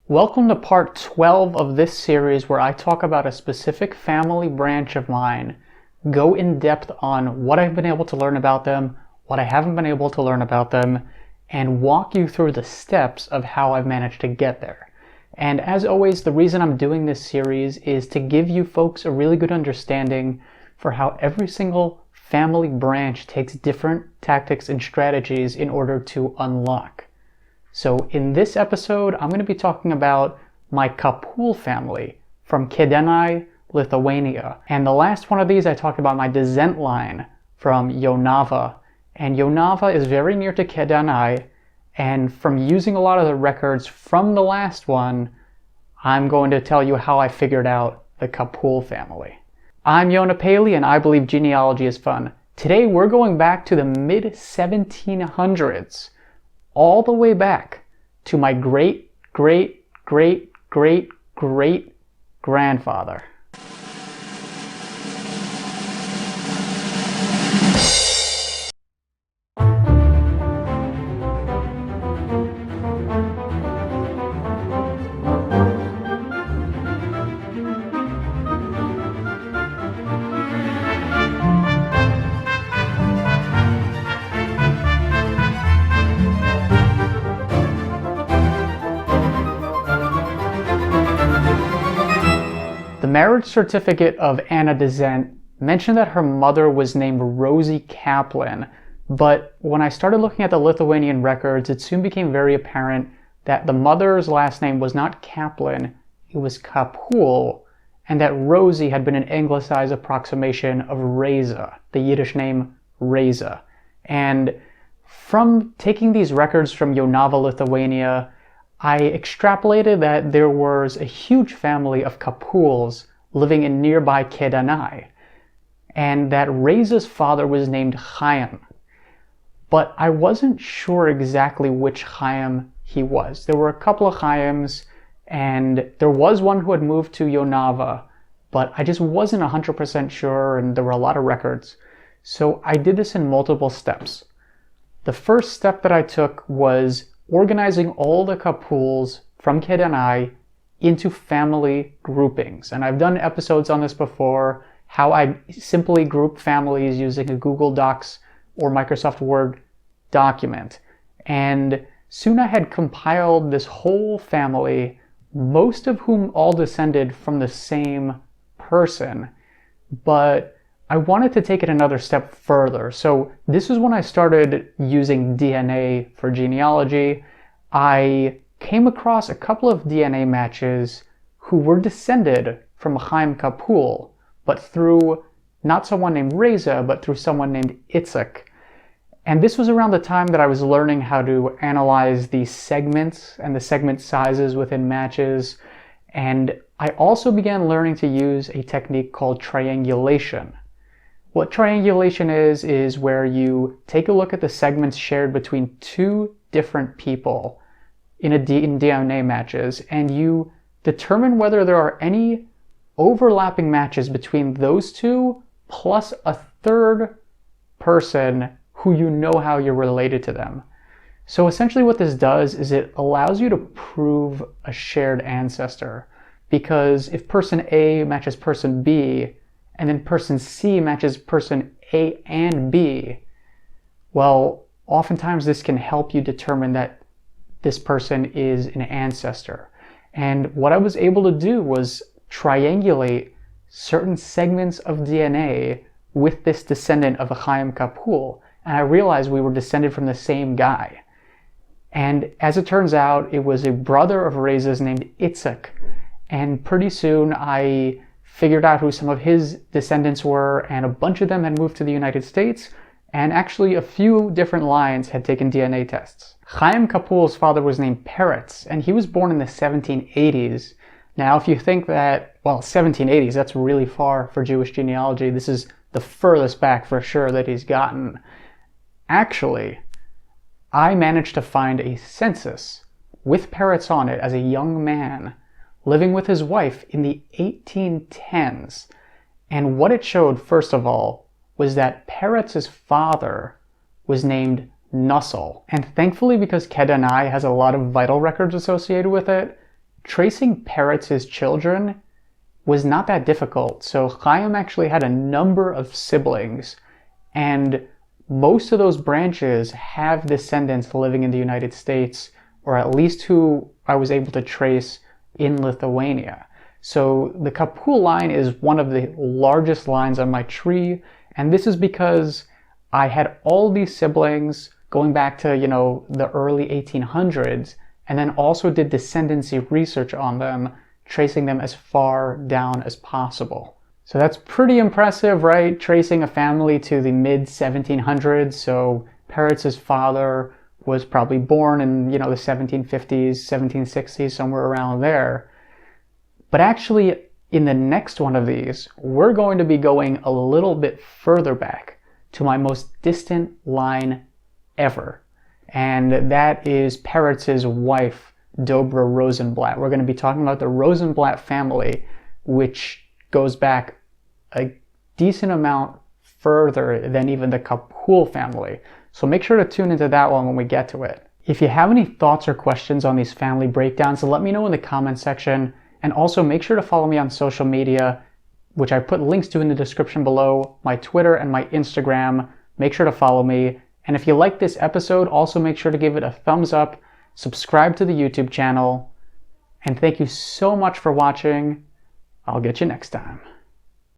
Welcome to part 12 of this series where I talk about a specific family branch of mine, go in depth on what I've been able to learn about them, what I haven't been able to learn about them, and walk you through the steps of how I've managed to get there. And as always, the reason I'm doing this series is to give you folks a really good understanding for how every single family branch takes different tactics and strategies in order to unlock. So in this episode, I'm going to be talking about my Kapul family from Kedainiai, Lithuania. And the last one of these, I talked about my descent line from Jonava. And Jonava is very near to Kedainiai. And from using a lot of the records from the last one, I'm going to tell you how I figured out the Kapul family. I'm Yona Paley, and I believe genealogy is fun. Today, we're going back to the mid-1700s. All the way back to my great-great-great-great-great-grandfather. The marriage certificate of Anna Descent mentioned that her mother was named Rosie Kaplan, but when I started looking at the Lithuanian records, it soon became very apparent that the mother's last name was not Kaplan, it was Kapul, and that Rosie had been an anglicized approximation of Reza, the Yiddish name Reza. And from taking these records from Jonava, Lithuania, I extrapolated that there was a huge family of Kapuls living in nearby Kedainiai, and that Reza's father was named Chaim. But I wasn't sure exactly which Chaim he was. There were a couple of Chaims, and there was one who had moved to Jonava, but I just wasn't 100% sure, and there were a lot of records. So I did this in multiple steps. The first step that I took was organizing all the Kapuls from Kedainiai into family groupings. And I've done episodes on this before, how I simply group families using a Google Docs or Microsoft Word document. And soon I had compiled this whole family, most of whom all descended from the same person. But I wanted to take it another step further. So this is when I started using DNA for genealogy. I came across a couple of DNA matches who were descended from Chaim Kapul, but through not someone named Reza, but through someone named Itzhak. And this was around the time that I was learning how to analyze the segments and the segment sizes within matches. And I also began learning to use a technique called triangulation. What triangulation is where you take a look at the segments shared between two different people in DNA matches, and you determine whether there are any overlapping matches between those two plus a third person who you know how you're related to them. So essentially what this does is it allows you to prove a shared ancestor, because if person A matches person B, and then person C matches person A and B, well, oftentimes this can help you determine that this person is an ancestor. And what I was able to do was triangulate certain segments of DNA with this descendant of a Chaim Kapul, and I realized we were descended from the same guy. And as it turns out, it was a brother of Reza's named Itzhak, and pretty soon I figured out who some of his descendants were, and a bunch of them had moved to the United States, and actually a few different lines had taken DNA tests. Chaim Kapul's father was named Peretz, and he was born in the 1780s. Now, if you think that, well, 1780s, that's really far for Jewish genealogy. This is the furthest back for sure that he's gotten. Actually, I managed to find a census with Peretz on it as a young man living with his wife in the 1810s. And what it showed, first of all, was that Peretz's father was named Nussel. And thankfully, because Kedainiai has a lot of vital records associated with it, tracing Peretz's children was not that difficult. So Chaim actually had a number of siblings, and most of those branches have descendants living in the United States, or at least who I was able to trace in Lithuania. So the Kapul line is one of the largest lines on my tree, and this is because I had all these siblings going back to, the early 1800s, and then also did descendancy research on them, tracing them as far down as possible. So that's pretty impressive, right? Tracing a family to the mid-1700s. So Peretz's father was probably born in, the 1750s, 1760s, somewhere around there. But actually, in the next one of these, we're going to be going a little bit further back to my most distant line ever. And that is Peretz's wife, Dobra Rosenblatt. We're going to be talking about the Rosenblatt family, which goes back a decent amount further than even the Kapul family. So make sure to tune into that one when we get to it. If you have any thoughts or questions on these family breakdowns, let me know in the comment section. And also make sure to follow me on social media, which I put links to in the description below, my Twitter and my Instagram. Make sure to follow me. And if you like this episode, also make sure to give it a thumbs up, subscribe to the YouTube channel, and thank you so much for watching. I'll get you next time.